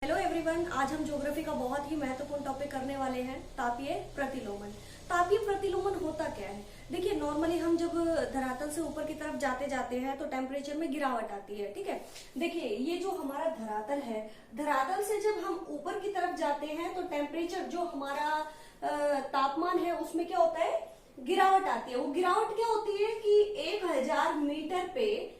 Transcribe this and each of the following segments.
Hello everyone, आज हम geography का बहुत ही महत्वपूर्ण टॉपिक करने वाले हैं, तापीय प्रतिलोमन। तापीय प्रतिलोमन होता क्या है? देखिए, नॉर्मली हम जब धरातल से ऊपर की तरफ जाते हैं तो टेम्परेचर में गिरावट आती है। ठीक है, देखिए ये जो हमारा धरातल है, धरातल से जब हम ऊपर की तरफ जाते हैं तो टेम्परेचर जो हमारा तापमान है उसमें क्या होता है, गिरावट आती है। वो गिरावट क्या होती है कि 1000 मीटर पे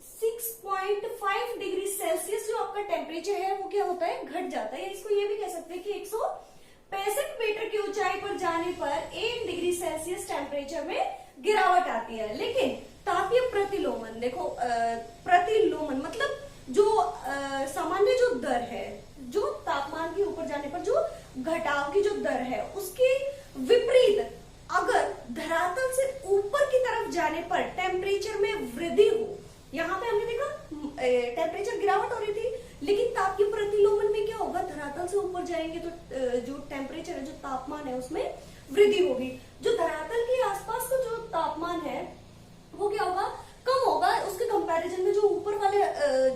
6.5 डिग्री सेल्सियस जो आपका टेम्परेचर है वो क्या होता है, घट जाता है। इसको ये भी कह सकते हैं कि 165 मीटर की ऊंचाई पर जाने पर 1 डिग्री सेल्सियस टेम्परेचर में गिरावट आती है। लेकिन तापीय प्रतिलोमन, देखो प्रतिलोमन मतलब जो सामान्य जो दर है, जो तापमान के ऊपर जाने पर जो घटाव की जो दर है उसके विपरीत अगर धरातल से ऊपर की तरफ जाने पर टेम्परेचर में वृद्धि हो, यहाँ पे हमने देखा टेम्परेचर गिरावट हो रही थी, लेकिन तापीय प्रतिलोमन में क्या होगा, धरातल से ऊपर जाएंगे तो जो टेम्परेचर है, जो तापमान है उसमें वृद्धि होगी। जो धरातल के आसपास का जो तापमान है वो क्या होगा, कम होगा। उसके कंपैरिजन में जो ऊपर वाले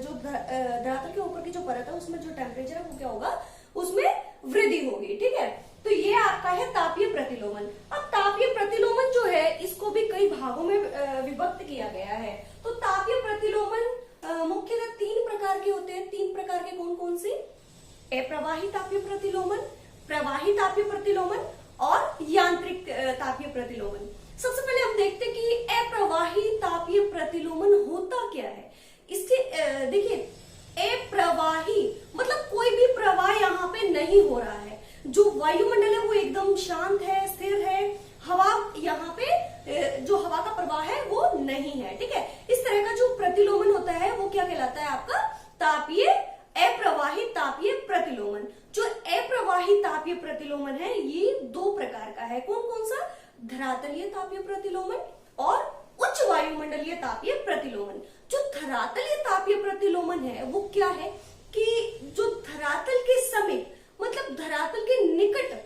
जो धरातल के ऊपर की जो परत है उसमें जो टेम्परेचर है वो क्या होगा, उसमें वृद्धि होगी। ठीक है, तो ये आपका है तापीय प्रतिलोमन। अब तापीय प्रतिलोमन जो है इसको भी कई भागों में विभक्त किया गया है। तो तापीय प्रतिलोमन मुख्यतः 3 प्रकार के होते हैं। 3 प्रकार के कौन कौन से? अप्रवाही तापीय प्रतिलोमन, प्रवाही तापीय प्रतिलोमन और यांत्रिक तापीय प्रतिलोमन। सबसे पहले हम देखते हैं कि अप्रवाही तापीय प्रतिलोमन होता क्या है। इसके देखिए, अप्रवाही मतलब कोई भी प्रवाह यहाँ पे नहीं हो रहा है। जो वायुमंडल है वो एकदम शांत है, स्थिर है। हवा यहाँ पे जो हवा का प्रवाह है वो नहीं है। ठीक है, इस तरह का जो प्रतिलोमन होता है वो क्या कहलाता है, आपका तापीय अप्रवाही तापीय प्रतिलोमन। जो अप्रवाही तापीय प्रतिलोमन है ये 2 प्रकार का है। कौन कौन सा? धरातलीय तापीय प्रतिलोमन और उच्च वायुमंडलीय तापीय प्रतिलोमन। जो धरातलीय तापीय प्रतिलोमन है वो क्या है कि जो धरातल के समीप मतलब धरातल के निकट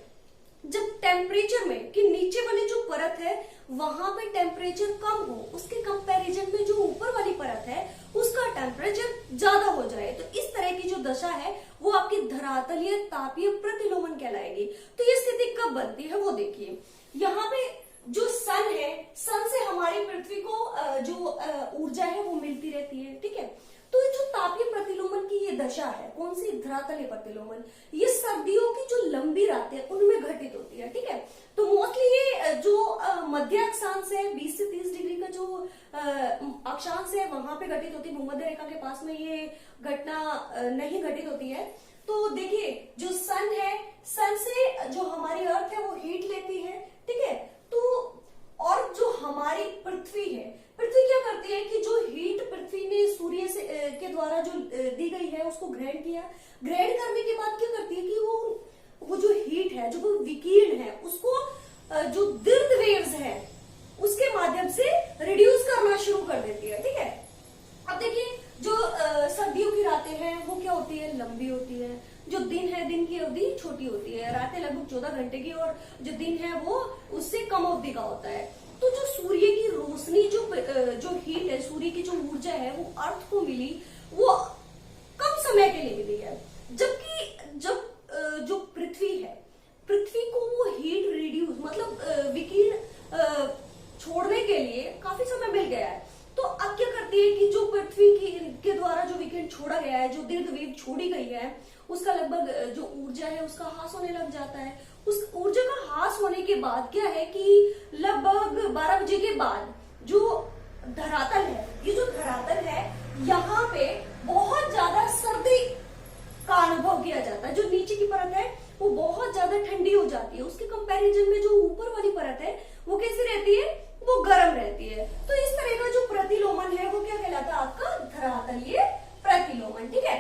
जब टेम्परेचर में कि नीचे वाली जो परत है वहां पे टेम्परेचर कम हो, उसके कंपैरिजन में जो ऊपर वाली परत है उसका टेम्परेचर ज्यादा हो जाए, तो इस तरह की जो दशा है वो आपकी धरातलीय तापीय प्रतिलोमन कहलाएगी। तो ये स्थिति कब बनती है वो देखिए, यहाँ पे जो सन है, सन से हमारी पृथ्वी को जो ऊर्जा है वो मिलती रहती है। ठीक है, तो जो तापीय प्रतिलोमन की ये दशा है, कौन सी? धरातलीय प्रतिलोमन, ये सर्दियों की जो लंबी रातें उनमें घटित होती है। ठीक है, तो मोस्टली ये जो मध्य अक्षांश है 20 से 30 डिग्री का जो अक्षांश है वहां पे घटित होती है। भूमध्य रेखा के पास में ये घटना नहीं घटित होती है। तो देखिए, जो सन है, सन से जो हमारी अर्थ है वो हीट लेती है। ठीक है, तो और जो हमारी पृथ्वी है, पृथ्वी क्या करती है कि जो हीट पृथ्वी ने सूर्य से के द्वारा जो दी गई है उसको ग्रहण किया। ग्रहण करने के बाद क्या करती है कि वो जो हीट है, जो वो विकिरण है, उसको जो दीर्घ वेव्स है उसके माध्यम से रिड्यूस करना शुरू कर देती है। ठीक है, अब देखिए, जो सर्दियों की रातें हैं वो क्या होती है, लंबी होती है। जो दिन है, दिन की अवधि छोटी होती है। रातें लगभग 14 घंटे की और जो दिन है वो उससे कम अवधि का होता है। तो जो सूर्य की रोशनी, जो हीट है, सूर्य की जो ऊर्जा है वो अर्थ को मिली, वो कम समय के लिए मिली है। जबकि जब जो पृथ्वी है, पृथ्वी को वो हीट रिड्यूस मतलब विकिरण छोड़ने के लिए काफी समय मिल गया है। तो अब क्या करती है कि जो पृथ्वी के द्वारा जो विकिरण छोड़ा गया है, जो दीर्घ वेव छोड़ी गई है, उसका लगभग जो ऊर्जा है उसका ह्रास होने लग जाता है। उस ऊर्जा का ह्रास होने के बाद क्या है कि लगभग 12 बजे के बाद जो धरातल है, ये जो धरातल है यहाँ पे बहुत ज्यादा सर्दी का अनुभव किया जाता है। जो नीचे की परत है वो बहुत ज्यादा ठंडी हो जाती है, उसके कंपैरिजन में जो ऊपर वाली परत है वो कैसी रहती है, वो गर्म रहती है। तो इस तरह का जो प्रतिलोमन है वो क्या कहलाता है, आपका धरातलीय प्रतिलोमन। ठीक है,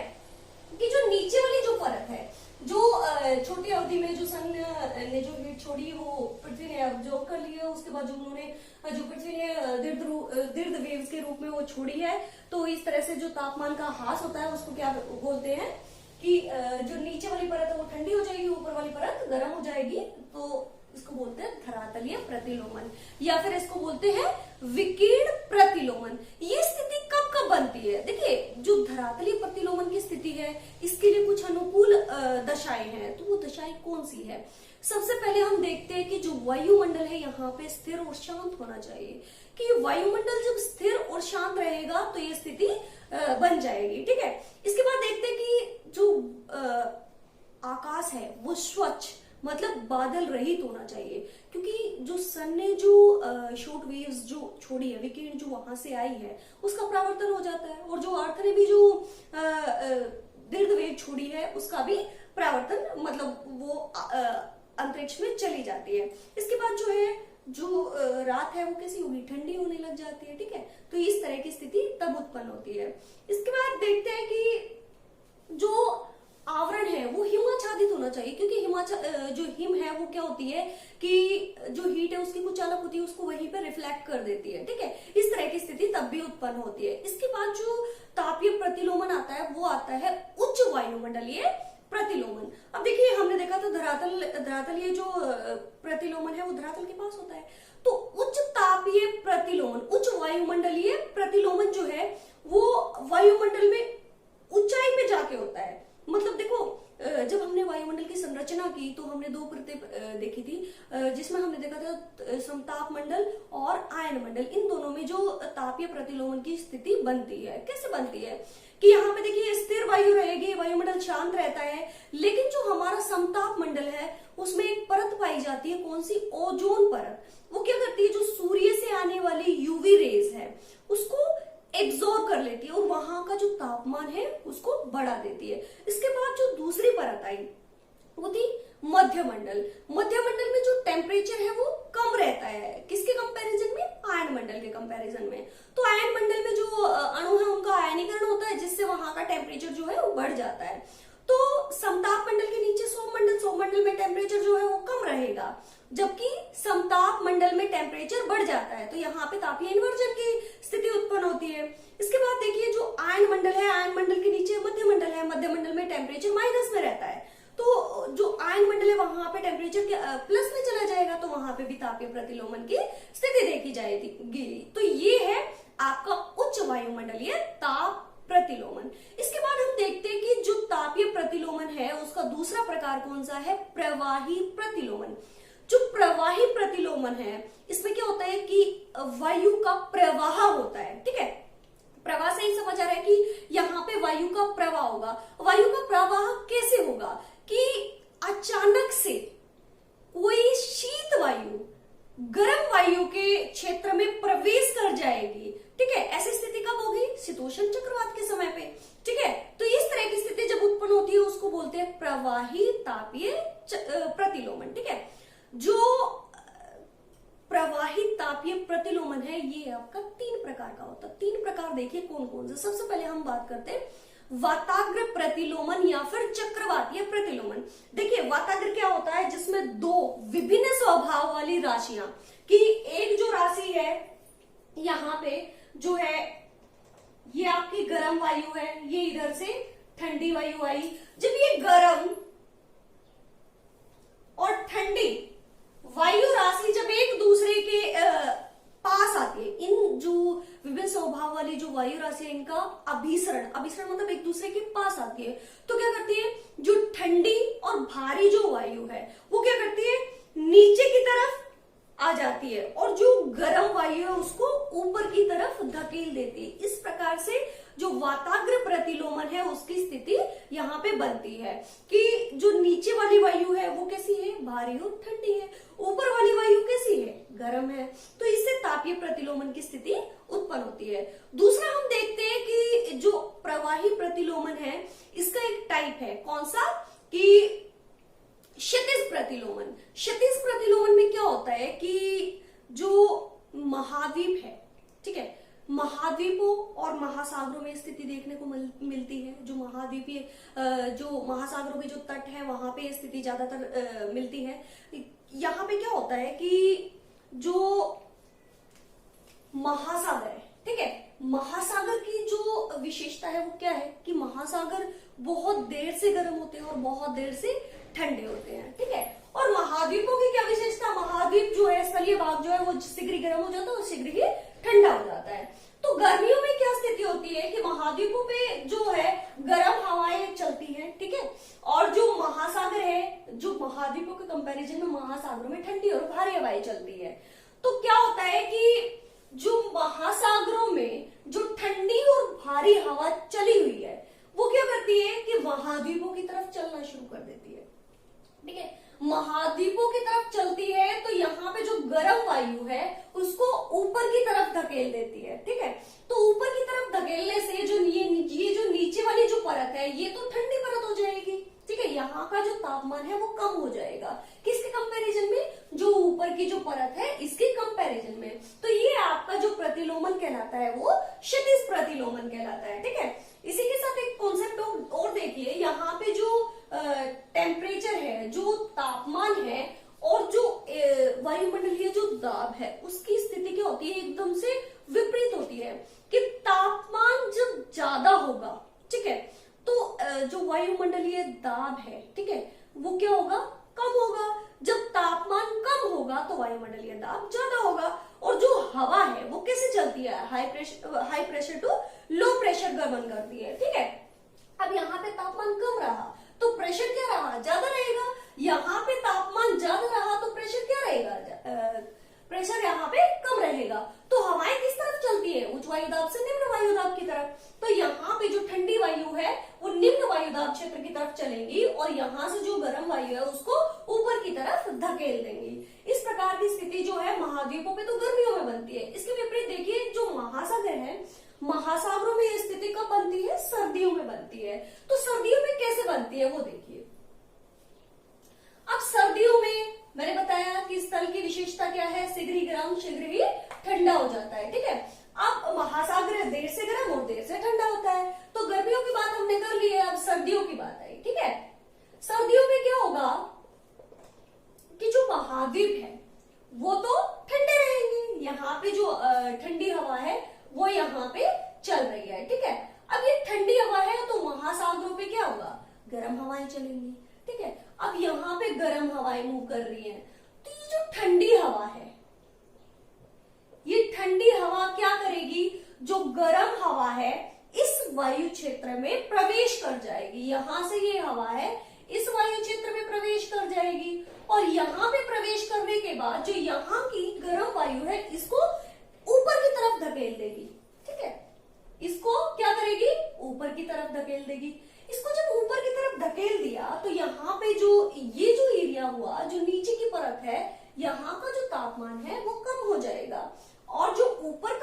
कि जो नीचे वाली जो परत है, जो छोटी अवधि में जो सन ने जो हीट छोड़ी वो पृथ्वी ने अब्जॉर्ब कर लिया, उसके बाद जो उन्होंने जो पृथ्वी ने दीर्घ वेव्स के रूप में वो छोड़ी है, तो इस तरह से जो तापमान का ह्रास होता है उसको क्या बोलते हैं कि जो नीचे वाली परत है वो ठंडी हो जाएगी, ऊपर वाली परत गर्म हो जाएगी। तो इसको बोलते हैं धरातलीय प्रतिलोमन, या फिर इसको बोलते हैं विकिरण प्रतिलोमन। ये स्थिति कब कब बनती है? देखिए, जो धरातलीय प्रतिलोमन की स्थिति है इसके लिए कुछ अनुकूल दशाएं हैं, तो वो दशाएं कौन सी है? सबसे पहले हम देखते हैं कि जो वायुमंडल है यहाँ पे स्थिर और शांत होना चाहिए, कि वायुमंडल जब स्थिर और शांत रहेगा तो ये स्थिति बन जाएगी। ठीक है, इसके बाद देखते हैं कि जो आकाश है वो स्वच्छ, मतलब बादल रहित होना चाहिए, क्योंकि जो सन ने जो शॉर्ट वेव्स जो छोड़ी है, विकिरण जो वहां से आई है उसका परावर्तन हो जाता है, और जो अर्थ ने भी जो दीर्घ वेव छोड़ी है उसका भी परावर्तन, मतलब वो अंतरिक्ष में चली जाती है। इसके बाद जो है जो रात है वो कैसी होगी? ठंडी होने लग जाती है। ठीक है, तो इस तरह की स्थिति तब उत्पन्न होती है। इसके बाद देखते हैं कि जो आवरण है वो हिमाच्छादित होना चाहिए, क्योंकि जो हिम है वो क्या होती है कि जो हीट है उसकी कुछ अलग होती है, उसको वहीं पे रिफ्लेक्ट कर देती है। ठीक है, इस तरह की स्थिति तब भी उत्पन्न होती है। इसके बाद जो तापीय प्रतिलोमन आता है वो आता है उच्च वायुमंडलीय प्रतिलोमन। अब देखिए, हमने देखा था धरातलीय जो प्रतिलोमन है वो धरातल के पास होता है, तो उच्च तापीय प्रतिलोमन, उच्च वायुमंडलीय प्रतिलोमन जो है वो वायुमंडल में ऊंचाई पे जाके होता है। मतलब देखो, जब हमने वायुमंडल की संरचना की तो हमने दो परतें देखी थी, जिसमें हमने देखा था समताप मंडल और आयन मंडल, इन दोनों में जो तापीय प्रतिलोमन की स्थिति बनती है। कैसे बनती है कि यहाँ पे देखिए स्थिर वायु रहेगी, वायुमंडल शांत रहता है, लेकिन जो हमारा समताप मंडल है उसमें एक परत पाई जाती है, कौन सी? ओजोन परत। वो क्या करती है? जो सूर्य से आने वाली यूवी रेज है उसको एब्जॉर्ब कर लेती है और वहां का जो तापमान है उसको बढ़ा देती है। इसके बाद जो दूसरी परत आई वो थी मध्यमंडल। मध्यमंडल में जो टेम्परेचर है वो कम रहता है, किसके कंपैरिजन में? आयन मंडल के कंपैरिजन में। तो आयन मंडल में जो अणु है उनका आयनीकरण होता है, जिससे वहां का टेम्परेचर जो है वो बढ़ जाता है। तो समताप मंडल के नीचे सौर मंडल में टेम्परेचर जो है वो कम रहेगा, जबकि समताप मंडल में टेम्परेचर बढ़ जाता है, तो यहाँ पे तापीय इन्वर्जन की स्थिति उत्पन्न होती है। इसके बाद देखिए, जो आयन मंडल है, आयन मंडल के नीचे मध्यमंडल है, मध्यमंडल में टेम्परेचर माइनस में रहता है, तो जो आयन मंडल है वहां पे टेम्परेचर प्लस में चला जाएगा, तो वहां पे भी तापीय प्रतिलोमन की स्थिति देखी जाएगी। तो ये है आपका उच्च वायुमंडलीय ताप प्रतिलोमन। इसके बाद हम देखते हैं कि जो तापीय प्रतिलोमन है उसका दूसरा प्रकार कौन सा है? प्रवाही प्रतिलोमन। जो प्रवाही प्रतिलोमन है इसमें क्या होता है कि वायु का प्रवाह होता है। ठीक है, प्रवाह से ही समझ आ रहा है कि यहाँ पे वायु का प्रवाह होगा। वायु का प्रवाह कैसे होगा कि अचानक से कोई शीत वायु गर्म वायु के क्षेत्र में प्रवेश कर जाएगी। ठीक है, ऐसी स्थिति कब होगी? शीतोष्ण चक्रवात के समय पे। ठीक है, तो इस तरह की स्थिति जब उत्पन्न होती है उसको बोलते हैं प्रवाही तापीय प्रतिलोमन। ठीक है, जो प्रवाही तापीय प्रतिलोमन है ये आपका 3 प्रकार का होता है। 3 प्रकार देखिए कौन कौन से। सबसे पहले हम बात करते हैं वाताग्र प्रतिलोमन या फिर चक्रवातीय प्रतिलोमन। देखिए, वाताग्र क्या होता है? जिसमें 2 विभिन्न स्वभाव वाली राशियां, कि एक जो राशि है यहाँ पे जो है ये आपकी गर्म वायु है, ये इधर से ठंडी वायु आई। जब ये गर्म और ठंडी वायु राशि जब एक दूसरे के पास आती है, इन जो विभिन्न स्वभाव वाली जो वायु राशि है इनका अभिसरण मतलब एक दूसरे के पास आती है, तो क्या करती है? जो ठंडी और भारी जो वायु है वो क्या करती है? नीचे की तरफ आ जाती है, और जो गर्म वायु है उसको ऊपर की तरफ धकेल देती है। इस प्रकार से जो वाताग्र प्रतिलोमन है उसकी स्थिति यहाँ पे बनती है कि जो नीचे वाली वायु है वो कैसी है? भारी और ठंडी है। ऊपर वाली वायु कैसी है? गर्म है। तो इससे तापीय प्रतिलोमन की स्थिति उत्पन्न होती है। दूसरा हम देखते हैं कि जो प्रवाही प्रतिलोमन है इसका एक टाइप है, कौन सा? कि क्षितिज प्रतिलोमन। क्षितिज प्रतिलोमन में क्या होता है कि जो महाद्वीप है, ठीक है, महाद्वीपों और महासागरों में स्थिति देखने को मिलती है। जो महाद्वीपीय जो महासागरों के जो तट है वहां पे स्थिति ज्यादातर मिलती है। यहाँ पे क्या होता है कि जो महासागर है, ठीक है, महासागर की जो विशेषता है वो क्या है कि महासागर बहुत देर से गर्म होते हैं और बहुत देर से ठंडे होते हैं। ठीक है, और महाद्वीपों की क्या विशेषता? महाद्वीप जो है, स्थलीय भाग जो है वो शीघ्र गर्म हो जाता है और शीघ्र ही ठंडा हो जाता है। तो गर्मियों में क्या स्थिति स्थिति होती है कि महाद्वीपों पे जो है गर्म हवाएं चलती हैं, ठीक है, और जो महासागर है, जो महाद्वीपों के कंपैरिजन में महासागरों में ठंडी और भारी हवाएं चलती है। तो क्या होता है कि जो महासागरों में जो ठंडी और भारी हवा चली हुई है वो क्या करती है कि महाद्वीपों की तरफ चलना शुरू कर देती है, ठीक है। महाद्वीपों की तरफ चलती है तो यहाँ पे जो गर्म वायु है उसको ऊपर की तरफ धकेल देती है, ठीक है। तो ऊपर की तरफ धकेलने से जो ये जो नीचे वाली जो परत है ये तो ठंडी परत हो जाएगी, ठीक है। यहाँ का जो तापमान है वो कम हो जाएगा, किसके कंपैरिजन में, जो ऊपर की जो परत है इसके कंपैरिजन में। तो ये आपका जो प्रतिलोमन कहलाता है वो क्षितिज प्रतिलोमन कहलाता है, ठीक है। इसी के साथ एक कॉन्सेप्ट और देखिए, यहाँ पे जो टेम्परेचर है, जो तापमान है और जो वायुमंडलीय जो दाब है उसकी स्थिति क्या होती है, एकदम से विपरीत होती है कि तापमान जब ज्यादा होगा, ठीक है, तो जो वायुमंडलीय दाब है, ठीक है, वो क्या होगा, कम होगा। जब तापमान कम होगा तो वायुमंडलीय दाब ज्यादा होगा। और जो हवा है वो कैसे चलती है, high pressure to low pressure गमन करती है, ठीक है। अब यहाँ पे तापमान कम रहा तो प्रेशर क्या रहा, ज्यादा रहेगा। यहाँ पे तापमान ज्यादा रहा तो प्रेशर क्या रहेगा, प्रेशर यहाँ पे कम रहेगा। तो हवाएं किस तरफ चलती है, उच्च वायुदाब से निम्न वायुदाब की तरफ। तो यहाँ पे जो ठंडी वायु है वो निम्न वायुदाब क्षेत्र की तरफ चलेंगी और यहाँ से जो गर्म वायु है उसको ऊपर की तरफ धकेल देंगी। इस प्रकार की स्थिति जो है महाद्वीपों पे तो गर्मियों में बनती है। इसके विपरीत देखिए, जो महासागर है, महासागरों में ये स्थिति कब बनती है, सर्दियों में बनती है। तो सर्दियों में कैसे बनती है वो देखिए। अब सर्दियों में मैंने बताया कि स्थल की विशेषता क्या है, शीघ्र ही गर्म शीघ्र ही ठंडा हो जाता है, ठीक है। अब महासागर देर से गर्म और देर से ठंडा होता है। तो गर्मियों की बात हमने कर ली है, अब सर्दियों की बात आई, ठीक है। सर्दियों में क्या होगा कि जो महाद्वीप है वो तो ठंडे रहेंगे, यहाँ पे जो ठंडी हवा है वो यहाँ पे चल रही है, ठीक है। अब ये ठंडी हवा है तो महासागरों पे क्या होगा, गर्म हवाएं चलेंगी, ठीक है। अब यहाँ पे गर्म हवाएं मूव कर रही हैं, तो ये जो ठंडी हवा है, ये ठंडी हवा क्या करेगी, जो गर्म हवा है इस वायु क्षेत्र में प्रवेश कर जाएगी। यहां से ये हवा है इस वायु क्षेत्र में प्रवेश कर जाएगी और यहाँ पे प्रवेश करने के बाद जो यहाँ की गर्म वायु है इसको ऊपर की तरफ धकेल देगी, ठीक है। इसको क्या करेगी, ऊपर की तरफ धकेल देगी। इसको जब ऊपर की तरफ धकेल दिया तो यहाँ पे जो ये जो एरिया हुआ, जो नीचे की परत है, यहाँ का जो तापमान है वो कम हो जाएगा और जो ऊपर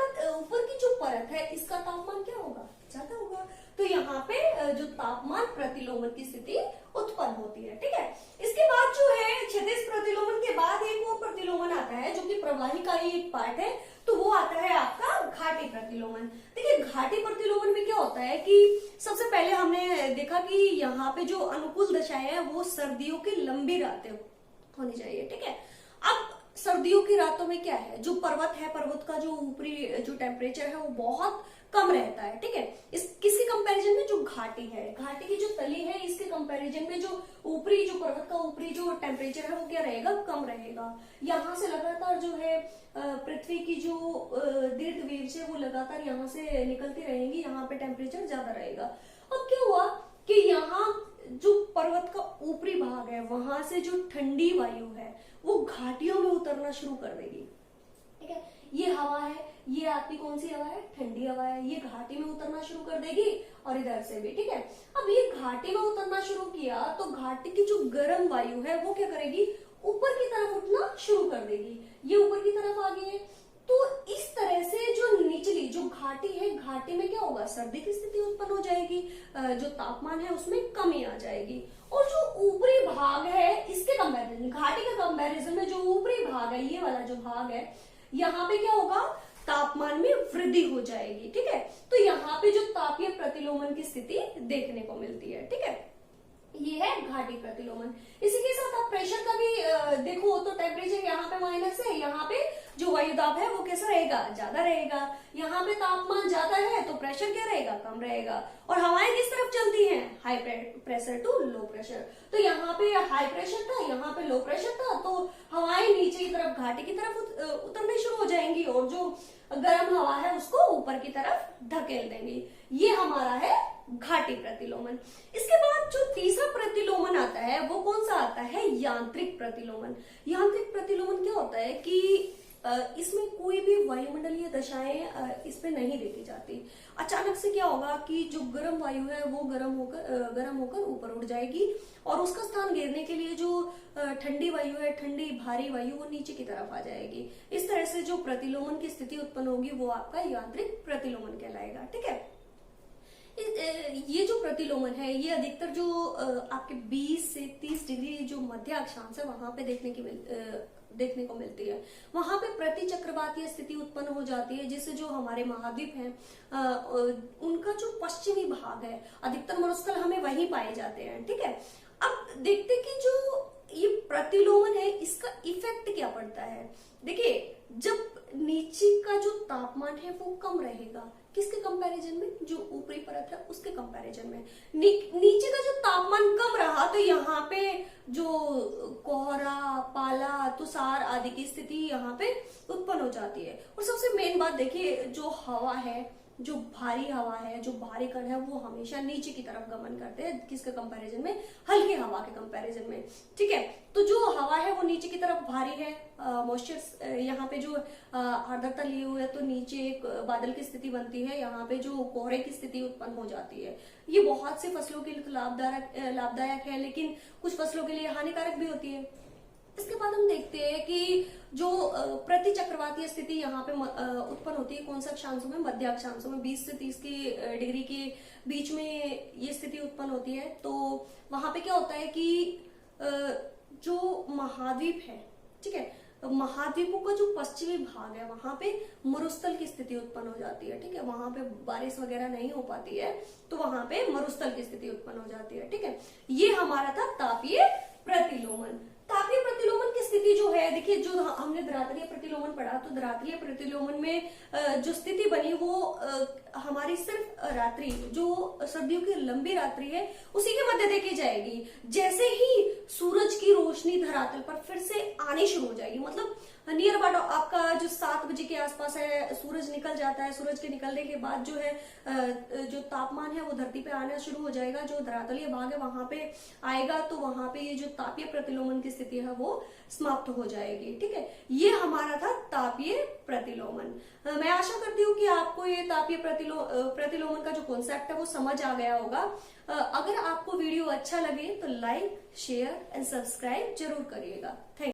की जो परत है इसका तापमान क्या होगा, ज्यादा होगा। तो यहाँ पे जो तापमान प्रतिलोमन की स्थिति उत्पन्न होती है, ठीक है। इसके बाद जो है क्षैतिज प्रतिलोमन के बाद एक और प्रतिलोमन आता है जो कि प्रवाही का ही एक पार्ट है, तो वो आता है आपका घाटी प्रतिलोमन। देखिए, घाटी प्रतिलोमन में क्या होता है कि सबसे पहले हमने देखा कि यहाँ पे जो अनुकूल दशाएं है वो सर्दियों की लंबी रातें होनी चाहिए, ठीक है। अब सर्दियों की रातों में क्या है, जो पर्वत है, पर्वत का जो ऊपरी जो टेम्परेचर है वो बहुत कम रहता है, ठीक है। इस किसके कंपैरिजन में, जो घाटी है, घाटी की जो तली है इसके कंपैरिजन में जो ऊपरी जो पर्वत का ऊपरी जो टेम्परेचर है वो क्या रहेगा, कम रहेगा। यहाँ से लगातार जो है पृथ्वी की जो दीर्घ वेव्स है वो लगातार यहाँ से निकलती रहेंगी, यहाँ पे टेम्परेचर ज्यादा रहेगा। अब क्या हुआ कि यहाँ जो पर्वत का ऊपरी भाग है वहां से जो ठंडी वायु है वो घाटियों में उतरना शुरू कर देगी, ठीक है। ये हवा है, ये आपकी कौन सी हवा है, ठंडी हवा है, ये घाटी में उतरना शुरू कर देगी और इधर से भी, ठीक है। अब ये घाटी में उतरना शुरू किया तो घाटी की जो गर्म वायु है वो क्या करेगी, ऊपर की तरफ उठना शुरू कर देगी। ये ऊपर की तरफ आ गई है, तो इस तरह से जो निचली जो घाटी है, घाटी में क्या होगा, सर्दी की स्थिति उत्पन्न हो जाएगी, जो तापमान है उसमें कमी आ जाएगी। और जो ऊपरी भाग है इसके कंपैरिजन, घाटी के कंपैरिजन में जो ऊपरी भाग है, ये वाला जो भाग है, यहाँ पे क्या होगा, तापमान में वृद्धि हो जाएगी, ठीक है। तो यहाँ पे जो तापीय प्रतिलोमन की स्थिति देखने को मिलती है, ठीक है। ये है घाटी प्रतिलोमन। इसी के साथ आप प्रेशर का भी देखो तो टेम्परेचर यहाँ पे माइनस है, यहाँ पे जो वायुदाब है वो कैसा रहेगा, ज्यादा रहेगा। यहाँ पे तापमान ज्यादा है तो प्रेशर क्या रहेगा, कम रहेगा। और हवाएं किस तरफ चलती हैं, high pressure to low pressure. तो यहाँ पे हाई प्रेशर था, यहाँ पे लो प्रेशर था, तो हवाएं नीचे की तरफ घाटी की तरफ उतरनी शुरू हो जाएंगी और जो गर्म हवा है उसको ऊपर की तरफ धकेल देंगी। ये हमारा है घाटी प्रतिलोमन। इसके बाद जो तीसरा प्रतिलोमन आता है वो कौन सा आता है, यांत्रिक प्रतिलोमन। यांत्रिक प्रतिलोमन क्या होता है कि इसमें कोई भी वायुमंडलीय दशाएं इस पे नहीं देखी जाती। अचानक से क्या होगा कि जो गर्म वायु है वो गर्म होकर ऊपर उड़ जाएगी और उसका स्थान घेरने के लिए जो ठंडी वायु है, ठंडी भारी वायु, वो नीचे की तरफ आ जाएगी। इस तरह से जो प्रतिलोमन की स्थिति उत्पन्न होगी वो आपका यांत्रिक प्रतिलोमन कहलाएगा। ठीक है, ये जो प्रतिलोमन है ये अधिकतर जो आपके 20 से 30 डिग्री जो मध्य अक्षांश है वहां पे देखने को मिलती है। वहां पे प्रति चक्रवातीय स्थिति उत्पन्न हो जाती है, जिससे जो हमारे महाद्वीप हैं उनका जो पश्चिमी भाग है, अधिकतर मरुस्थल हमें वहीं पाए जाते हैं। ठीक है, अब देखते कि जो ये प्रतिलोमन है इसका इफेक्ट क्या पड़ता है। देखिए, जब नीचे का जो तापमान है वो कम रहेगा, किसके कंपैरिजन में, जो ऊपरी परत है उसके कंपैरिजन में। नीचे का जो तापमान कम रहा तो यहाँ पे जो कोहरा, पाला, तुषार आदि की स्थिति यहाँ पे उत्पन्न हो जाती है। और सबसे मेन बात देखिए, जो हवा है, जो भारी हवा है, जो भारी कण है, वो हमेशा नीचे की तरफ गमन करते हैं, किसके कंपैरिजन में, हल्के हवा के कंपैरिजन में। ठीक है, तो जो हवा है वो नीचे की तरफ भारी है, मॉइस्चर यहाँ पे जो आर्द्रता लिए हुए है तो नीचे एक बादल की स्थिति बनती है, यहाँ पे जो कोहरे की स्थिति उत्पन्न हो जाती है। ये बहुत सी फसलों के लिए लाभदायक है, लेकिन कुछ फसलों के लिए हानिकारक भी होती है। इसके बाद हम देखते हैं कि जो प्रति चक्रवातीय स्थिति यहाँ पे उत्पन्न होती है, कौन सा अक्षांशों में, मध्य अक्षांशों में 20 से 30 की डिग्री के बीच में ये स्थिति उत्पन्न होती है। तो वहां पे क्या होता है कि जो महाद्वीप है, ठीक है, महाद्वीपों का जो पश्चिमी भाग है वहां पे मरुस्थल की स्थिति उत्पन्न हो जाती है। ठीक है, वहां पे बारिश वगैरह नहीं हो पाती है तो वहां पे मरुस्थल की स्थिति उत्पन्न हो जाती है। ठीक है, ये हमारा था तापीय प्रतिलोमन। तापीय प्रतिलोमन की स्थिति जो है, देखिए, जो हमने धरातलीय प्रतिलोमन पढ़ा, तो धरातलीय प्रतिलोमन में जो स्थिति बनी वो हमारी सिर्फ रात्रि, जो सर्दियों की लंबी रात्रि है, उसी के मध्य देखी जाएगी। जैसे ही सूरज की रोशनी धरातल पर फिर से आनी शुरू हो जाएगी, मतलब नियर अबाउट आपका जो 7 बजे के आसपास है, सूरज निकल जाता है। सूरज के निकलने के बाद जो है जो तापमान है वो धरती पे आना शुरू हो जाएगा, जो धरातलीय भाग है वहां पे आएगा, तो वहां पे ये जो तापीय प्रतिलोमन की स्थिति है वो समाप्त हो जाएगी। ठीक है, ये हमारा था तापीय प्रतिलोमन। मैं आशा करती हूँ कि आपको ये तापीय प्रतिलोमन का जो कॉन्सेप्ट है वो समझ आ गया होगा। अगर आपको वीडियो अच्छा लगे तो लाइक, शेयर एंड सब्सक्राइब जरूर करिएगा। Thank you.